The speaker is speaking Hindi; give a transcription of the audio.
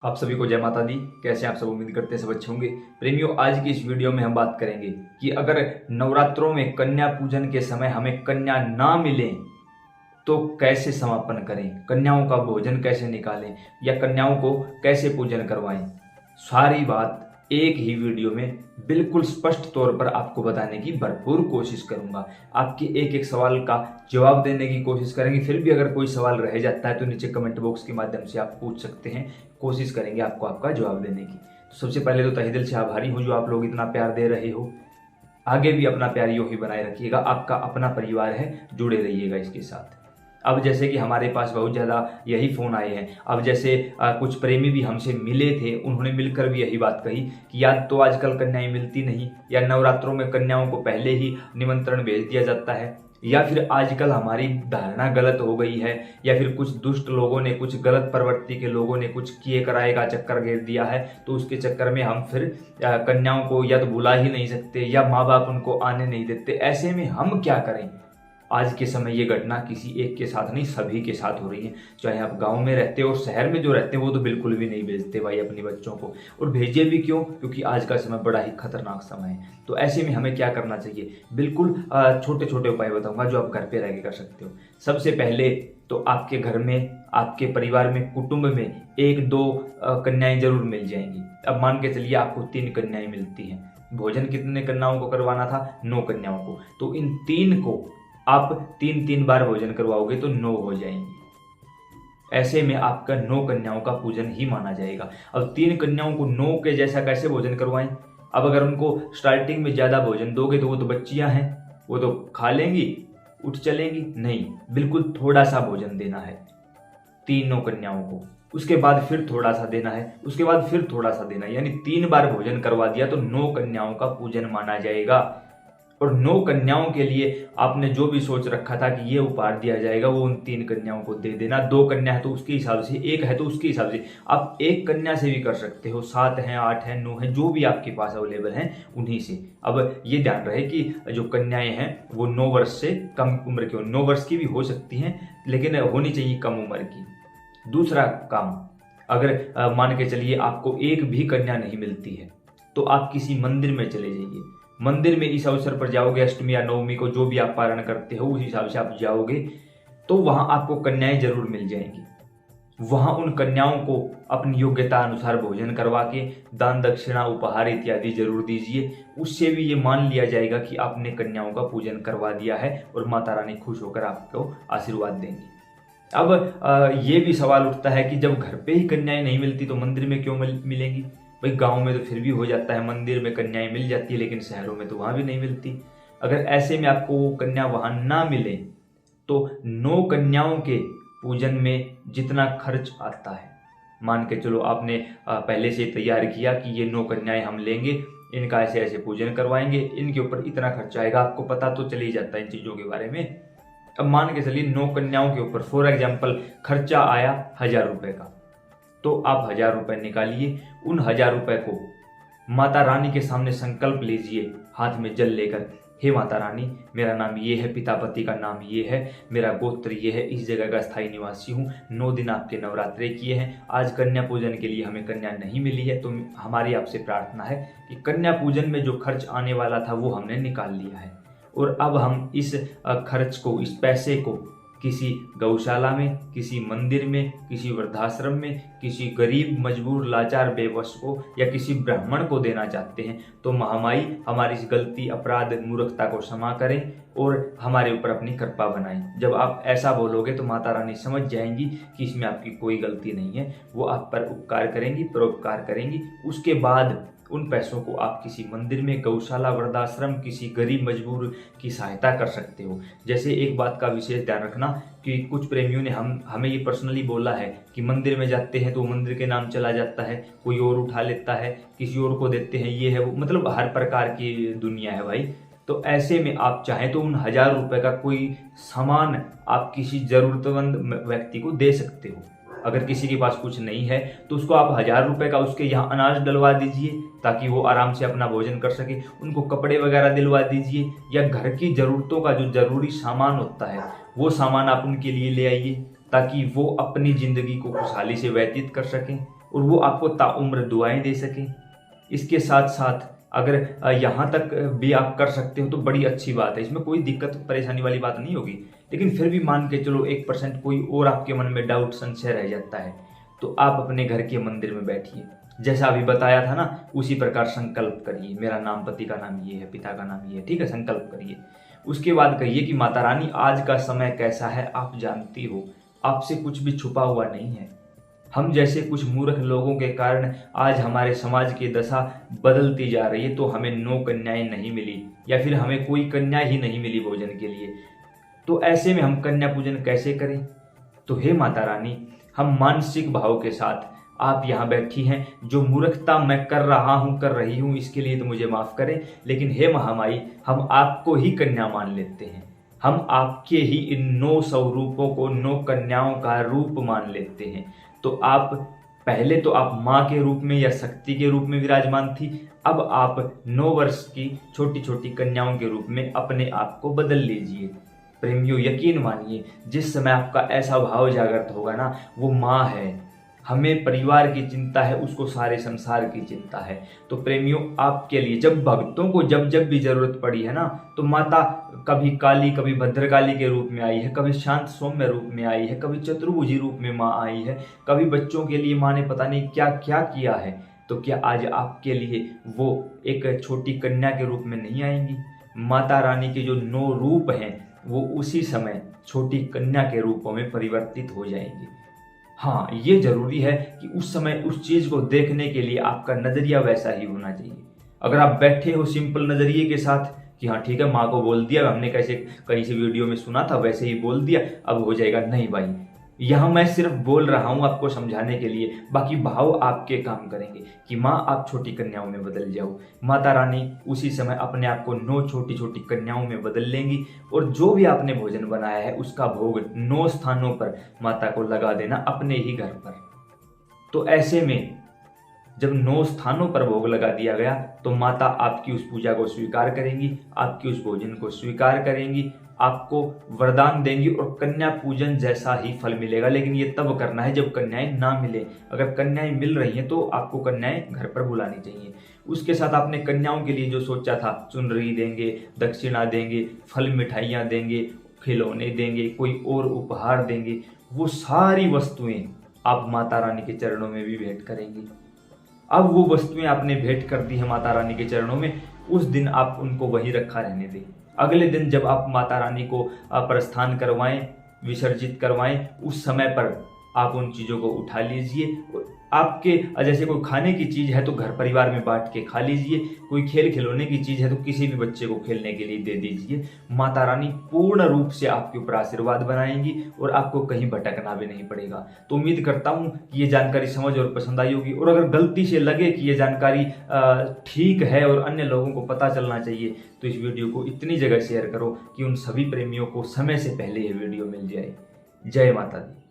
आप सभी को जय माता दी। कैसे आप सब? उम्मीद करते हैं सब अच्छे होंगे। प्रेमियों, आज की इस वीडियो में हम बात करेंगे कि अगर नवरात्रों में कन्या पूजन के समय हमें कन्या ना मिले तो कैसे समापन करें, कन्याओं का भोजन कैसे निकालें या कन्याओं को कैसे पूजन करवाएं। सारी बात एक ही वीडियो में बिल्कुल स्पष्ट तौर पर आपको बताने की भरपूर कोशिश करूंगा। आपके एक एक सवाल का जवाब देने की कोशिश करेंगे। फिर भी अगर कोई सवाल रह जाता है तो नीचे कमेंट बॉक्स के माध्यम से आप पूछ सकते हैं। कोशिश करेंगे आपको आपका जवाब देने की। तो सबसे पहले तो तहे दिल से आभारी हूँ जो आप लोग इतना प्यार दे रहे हो। आगे भी अपना प्यार यूं ही बनाए रखिएगा। आपका अपना परिवार है, जुड़े रहिएगा इसके साथ। अब जैसे कि हमारे पास बहुत ज़्यादा यही फ़ोन आए हैं। अब जैसे कुछ प्रेमी भी हमसे मिले थे, उन्होंने मिलकर भी यही बात कही कि यार तो आजकल कन्याएं मिलती नहीं, या नवरात्रों में कन्याओं को पहले ही निमंत्रण भेज दिया जाता है, या फिर आजकल हमारी धारणा गलत हो गई है, या फिर कुछ दुष्ट लोगों ने, कुछ गलत प्रवृत्ति के लोगों ने कुछ किए कराए का चक्कर घेर दिया है, तो उसके चक्कर में हम फिर कन्याओं को या तो बुला ही नहीं सकते या माँ बाप उनको आने नहीं देते। ऐसे में हम क्या करें? आज के समय ये घटना किसी एक के साथ नहीं, सभी के साथ हो रही है। चाहे आप गांव में रहते हो और शहर में जो रहते हैं वो तो बिल्कुल भी नहीं भेजते भाई अपने बच्चों को। और भेजे भी क्यों? क्योंकि आज का समय बड़ा ही खतरनाक समय है। तो ऐसे में हमें क्या करना चाहिए? बिल्कुल छोटे छोटे उपाय बताऊंगा जो आप घर पे रह के कर सकते हो। सबसे पहले तो आपके घर में, आपके परिवार में, कुटुंब में एक दो कन्याएं जरूर मिल जाएंगी। अब मान के चलिए आपको 3 कन्याएं मिलती हैं। भोजन कितने कन्याओं को करवाना था? 9 कन्याओं को। तो इन 3 को आप 3 बार भोजन करवाओगे तो 9 हो जाएंगे। ऐसे में आपका 9 कन्याओं का पूजन ही माना जाएगा। अब 3 कन्याओं को 9 के जैसा कैसे भोजन करवाएं? अब अगर उनको स्टार्टिंग में ज्यादा भोजन दोगे तो वो तो बच्चियां हैं, वो तो खा लेंगी, उठ चलेंगी। नहीं, बिल्कुल थोड़ा सा भोजन देना है तीनों कन्याओं को। उसके बाद फिर थोड़ा सा देना है, उसके बाद फिर थोड़ा सा देना है, यानी 3 बार भोजन करवा दिया तो 9 कन्याओं का पूजन माना जाएगा। और 9 कन्याओं के लिए आपने जो भी सोच रखा था कि ये उपहार दिया जाएगा वो उन 3 कन्याओं को दे देना। 2 कन्या है तो उसके हिसाब से, 1 है तो उसके हिसाब से। आप 1 कन्या से भी कर सकते हो, 7 है, 8 है, 9 है, जो भी आपके पास अवेलेबल हैं उन्हीं से। अब ये ध्यान रहे कि जो कन्याएं हैं वो 9 वर्ष से कम उम्र की हो। 9 वर्ष की भी हो सकती हैं लेकिन होनी चाहिए कम उम्र की। दूसरा काम, अगर मान के चलिए आपको एक भी कन्या नहीं मिलती है तो आप किसी मंदिर में चले जाइए। मंदिर में इस अवसर पर जाओगे, अष्टमी या नवमी को जो भी आप पारण करते हो उस हिसाब से आप जाओगे तो वहां आपको कन्याएं जरूर मिल जाएंगी। वहां उन कन्याओं को अपनी योग्यता अनुसार भोजन करवा के दान दक्षिणा उपहार इत्यादि जरूर दीजिए। उससे भी ये मान लिया जाएगा कि आपने कन्याओं का पूजन करवा दिया है और माता रानी खुश होकर आपको आशीर्वाद देंगी। अब ये भी सवाल उठता है कि जब घर पे ही कन्याएं नहीं मिलती तो मंदिर में क्यों मिलेंगी? भाई गांव में तो फिर भी हो जाता है, मंदिर में कन्याएं मिल जाती है, लेकिन शहरों में तो वहां भी नहीं मिलती। अगर ऐसे में आपको कन्या वहां ना मिले तो 9 कन्याओं के पूजन में जितना खर्च आता है, मान के चलो आपने पहले से तैयार किया कि ये 9 कन्याएं हम लेंगे, इनका ऐसे ऐसे पूजन करवाएंगे, इनके ऊपर इतना खर्चा आएगा। आपको पता तो चल ही जाता है इन चीजों के बारे में। अब मान के चलिए 9 कन्याओं के ऊपर फॉर एग्जाम्पल खर्चा आया 1000 रुपए का, तो आप 1000 रुपए निकालिए। उन 1000 रुपए को माता रानी के सामने संकल्प लीजिए, हाथ में जल लेकर, हे माता रानी, मेरा नाम ये है, पिता पति का नाम ये है, मेरा गोत्र ये है, इस जगह का स्थायी निवासी हूँ, 9 दिन आपके नवरात्रे किए हैं, आज कन्या पूजन के लिए हमें कन्या नहीं मिली है, तो हमारी आपसे प्रार्थना है कि कन्या पूजन में जो खर्च आने वाला था वो हमने निकाल लिया है, और अब हम इस खर्च को, इस पैसे को किसी गौशाला में, किसी मंदिर में, किसी वृद्धाश्रम में, किसी गरीब मजबूर लाचार बेबस को या किसी ब्राह्मण को देना चाहते हैं। तो महामाई हमारी इस गलती, अपराध, मूर्खता को क्षमा करें और हमारे ऊपर अपनी कृपा बनाएं। जब आप ऐसा बोलोगे तो माता रानी समझ जाएंगी कि इसमें आपकी कोई गलती नहीं है, वो आप पर उपकार करेंगी, परोपकार करेंगी। उसके बाद उन पैसों को आप किसी मंदिर में, गौशाला, वृद्धाश्रम, किसी गरीब मजबूर की सहायता कर सकते हो। जैसे एक बात का विशेष ध्यान रखना कि कुछ प्रेमियों ने हमें ये पर्सनली बोला है कि मंदिर में जाते हैं तो मंदिर के नाम चला जाता है, कोई और उठा लेता है, किसी और को देते हैं, ये है वो, मतलब हर प्रकार की दुनिया है भाई। तो ऐसे में आप चाहें तो उन 1000 रुपए का कोई सामान आप किसी जरूरतमंद व्यक्ति को दे सकते हो। अगर किसी के पास कुछ नहीं है तो उसको आप 1000 रुपए का उसके यहाँ अनाज डलवा दीजिए ताकि वो आराम से अपना भोजन कर सके। उनको कपड़े वगैरह दिलवा दीजिए, या घर की जरूरतों का जो जरूरी सामान होता है वो सामान आप उनके लिए ले आइए ताकि वो अपनी जिंदगी को खुशहाली से व्यतीत कर सकें। और वो आपको ताउम्र दुआएं दे सके। इसके साथ साथ अगर यहाँ तक भी आप कर सकते हो तो बड़ी अच्छी बात है, इसमें कोई दिक्कत परेशानी वाली बात नहीं होगी। लेकिन फिर भी मान के चलो 1% कोई और आपके मन में डाउट संशय रह जाता है, तो आप अपने घर के मंदिर में बैठिए, जैसा अभी बताया था ना, उसी प्रकार संकल्प करिए, मेरा नाम, पति का नाम ये है, पिता का नाम ये है, ठीक है, संकल्प करिए। उसके बाद कहिए कि माता रानी आज का समय कैसा है आप जानती हो, आपसे कुछ भी छुपा हुआ नहीं है। हम जैसे कुछ मूर्ख लोगों के कारण आज हमारे समाज की दशा बदलती जा रही है, तो हमें 9 कन्याएं नहीं मिली या फिर हमें कोई कन्या ही नहीं मिली भोजन के लिए। तो ऐसे में हम कन्या पूजन कैसे करें? तो हे माता रानी, हम मानसिक भाव के साथ, आप यहाँ बैठी हैं, जो मूर्खता मैं कर रहा हूँ कर रही हूँ इसके लिए तो मुझे माफ़ करें, लेकिन हे महामाई, हम आपको ही कन्या मान लेते हैं। हम आपके ही इन 9 स्वरूपों को 9 कन्याओं का रूप मान लेते हैं। तो आप पहले तो आप माँ के रूप में या शक्ति के रूप में विराजमान थी, अब आप 9 वर्ष की छोटी छोटी कन्याओं के रूप में अपने आप को बदल लीजिए। प्रेमियों, यकीन मानिए, जिस समय आपका ऐसा भाव जागृत होगा ना, वो माँ है, हमें परिवार की चिंता है, उसको सारे संसार की चिंता है। तो प्रेमियों, आपके लिए जब भक्तों को जब जब भी जरूरत पड़ी है ना, तो माता कभी काली, कभी भद्रकाली के रूप में आई है, कभी शांत सौम्य रूप में आई है, कभी चतुर्भुजी रूप में माँ आई है, कभी बच्चों के लिए माँ ने पता नहीं क्या क्या किया है। तो क्या आज आपके लिए वो एक छोटी कन्या के रूप में नहीं आएंगी? माता रानी के जो 9 रूप हैं वो उसी समय छोटी कन्या के रूपों में परिवर्तित हो जाएंगे। हाँ, ये जरूरी है कि उस समय उस चीज को देखने के लिए आपका नजरिया वैसा ही होना चाहिए। अगर आप बैठे हो सिंपल नजरिए के साथ कि हाँ ठीक है, माँ को बोल दिया, हमने कैसे कहीं से वीडियो में सुना था वैसे ही बोल दिया, अब हो जाएगा, नहीं भाई, यहाँ मैं सिर्फ बोल रहा हूँ आपको समझाने के लिए, बाकी भाव आपके काम करेंगे कि माँ आप छोटी कन्याओं में बदल जाओ। माता रानी उसी समय अपने आप को 9 छोटी छोटी कन्याओं में बदल लेंगी, और जो भी आपने भोजन बनाया है उसका भोग 9 स्थानों पर माता को लगा देना, अपने ही घर पर। तो ऐसे में जब 9 स्थानों पर भोग लगा दिया गया तो माता आपकी उस पूजा को स्वीकार करेंगी, आपकी उस भोजन को स्वीकार करेंगी, आपको वरदान देंगी और कन्या पूजन जैसा ही फल मिलेगा। लेकिन ये तब करना है जब कन्याएं ना मिले। अगर कन्याएं मिल रही हैं तो आपको कन्याएं घर पर बुलानी चाहिए। उसके साथ आपने कन्याओं के लिए जो सोचा था, चुनरी देंगे, दक्षिणा देंगे, फल मिठाइयाँ देंगे, खिलौने देंगे, कोई और उपहार देंगे, वो सारी वस्तुएं आप माता रानी के चरणों में भी भेंट करेंगी। अब वो वस्तुएं आपने भेंट कर दी है माता रानी के चरणों में, उस दिन आप उनको वहीं रखा रहने दें। अगले दिन जब आप माता रानी को प्रस्थान करवाएं, विसर्जित करवाएं, उस समय पर आप उन चीज़ों को उठा लीजिए। आपके जैसे कोई खाने की चीज़ है तो घर परिवार में बांट के खा लीजिए, कोई खेल खिलौने की चीज़ है तो किसी भी बच्चे को खेलने के लिए दे दीजिए। माता रानी पूर्ण रूप से आपके ऊपर आशीर्वाद बनाएंगी और आपको कहीं भटकना भी नहीं पड़ेगा। तो उम्मीद करता हूँ कि ये जानकारी समझ और पसंद आई होगी, और अगर गलती से लगे कि ये जानकारी ठीक है और अन्य लोगों को पता चलना चाहिए तो इस वीडियो को इतनी जगह शेयर करो कि उन सभी प्रेमियों को समय से पहले ये वीडियो मिल जाए। जय माता दी।